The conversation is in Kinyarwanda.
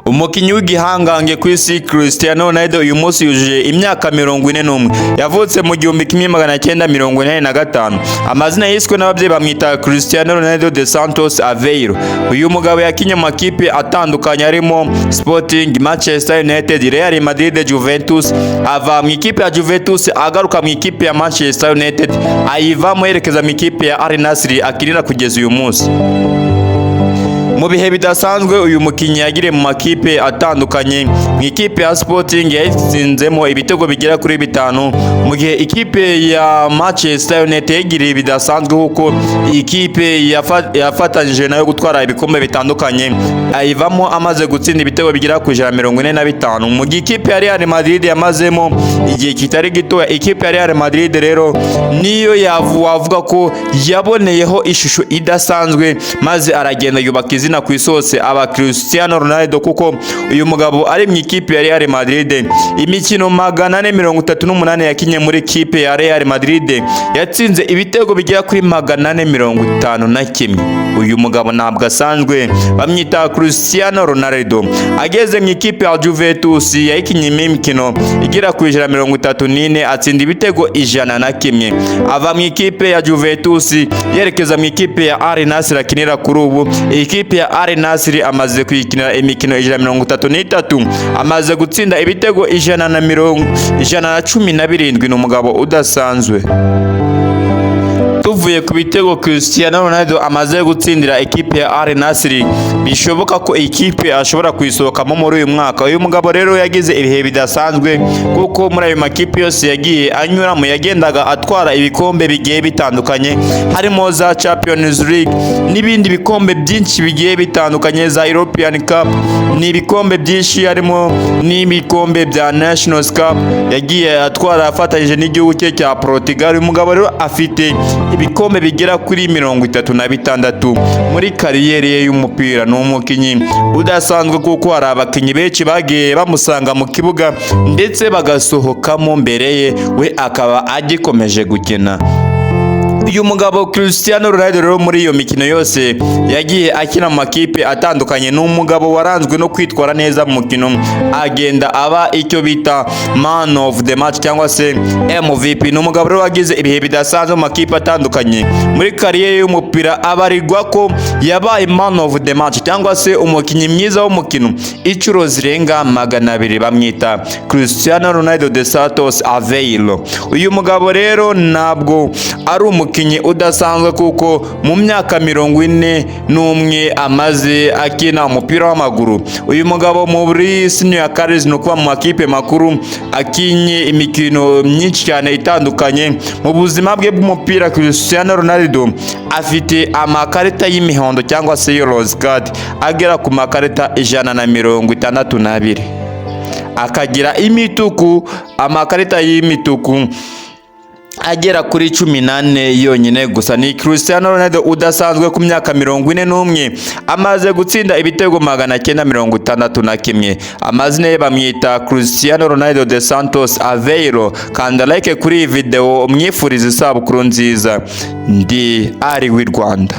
umukinnyi w'igihangange ku isi Cristiano Ronaldo uyu munsi yujuje imyaka 41. Yavutse mu 1985. Amazina yiswe n'ababyeyi bamwita Cristiano Ronaldo dos Santos Aveiro. Uyu mugabo yakinye mu makipe atandukanye arimo Sporting, Manchester United, Real Madrid, Juventus. Ava mu ikipe ya Juventus agaruka mu ikipe ya Manchester United, ayivamo yerekeza mu ikipe ya Al Nassr akinira kugeza uyu munsi. Mu bihe bidasanzwe uyu mukinnyi yagiriye mu makipe atandukanye. Mu ikipe ya Sporting yatsinzemo ibitego bigera kuri 5, mu gihe ikipe ya Manchester United yagiriye bidasanzwe kuko ikipe yafatanyije nayo gutwara ibikombe bitandukanye, ayivamo amaze gutsinda ibitego bigera ku 145. Mu gihe ikipe ya Real Madrid yamazemo igihe kitari gito. Ikipe ya Real Madrid rero niyo wavuga ko yaboneyeho ishusho idasanzwe, maze aragenda yubaka izina ku isose aba Cristiano Ronaldo, kuko uyu mugabo ari mu ikipe ya Real Madrid. Imikino 438 yakinye muri ikipe ya Real Madrid, yatsinze ibitego bigera kuri 451. Uyu mugabo ntabwo asanzwe, bamwita Cristiano Ronaldo. Ageze mu ikipe ya Juventus yakinye imikino igera ku 134, atsinda ibitego 101. Ava mu ikipe ya Juventus yerekeza mu ikipe ya Al Nassr akinira kuri ubu. Ikipe ya Al Nassr amaze kwikinira imikino 133, amaze gutsinda ibitego 117. Ni umugabo udasanzwe. Tuvuye ku bitego Cristiano Ronaldo amaze gutsindira ikipe ya Al Nassr, bishoboka ko ikipe ashobora kuyisohokamo muri uyu mwaka. Uyu mugabo rero yagize ibihe bidasanzwe, kuko muri ayo makipe yose yagiye anyuramo yagendaga atwara ibikombe bigiye bitandukanye, harimo za Champions League n'ibindi bikombe byinshi bigiye bitandukanye, za European Cup n'ibikombe byinshi, harimo n'ibikombe bya Nations Cup yagiye atwara afatanyije n'igihugu cye cya Portugal. Uyu mugabo rero afite ibikombe bigera kuri 36 muri kariyeri ye y'umupira. Ni umukinnyi udasanzwe kuko hari abakinnyi benshi bagiye bamusanga mu kibuga ndetse bagasohokamo mbere ye, we akaba agikomeje gukina. Uyu mugabo Cristiano Ronaldo rero muri iyo mikino yose yagiye akina mu makipe atandukanye, ni umugabo waranzwe no kwitwara neza mu mukino, agenda aba icyo bita man of the match cyangwa se MVP. Ni umugabo rero wagize ibihe bidasanzwe mu makipe atandukanye. Muri kariyeri y'umupira abarirwa ko yabaye man of the match cyangwa se umukinnyi mwiza w'umukino inshuro zirenga 200. Bamwita Cristiano Ronaldo dos Santos Aveiro. Uyu mugabo rero ntabwo ari umukinnyi udasanzwe kuko mu myaka 41 amaze akina umupira w'amaguru. Uyu mugabo muri senior careers, no kuba mu makipe makuru, akinye imikino myinshi cyane itandukanye. Mu buzima bwe bw'umupira Cristiano Ronaldo afite amakarita y'imihondo cyangwa se yellow card agera ku makarita 162, akagira imituku, amakarita y'imituku agera kuri 18 yonyine gusa. Ni Cristiano Ronaldo udasanzwe ku myaka 41, amaze gutsinda ibitego 961. Amazina ye bamwita Cristiano Ronaldo dos Santos Aveiro. Kanda like kuri video umwifuriza isabukuru nziza. Ndi ari w'i Rwanda.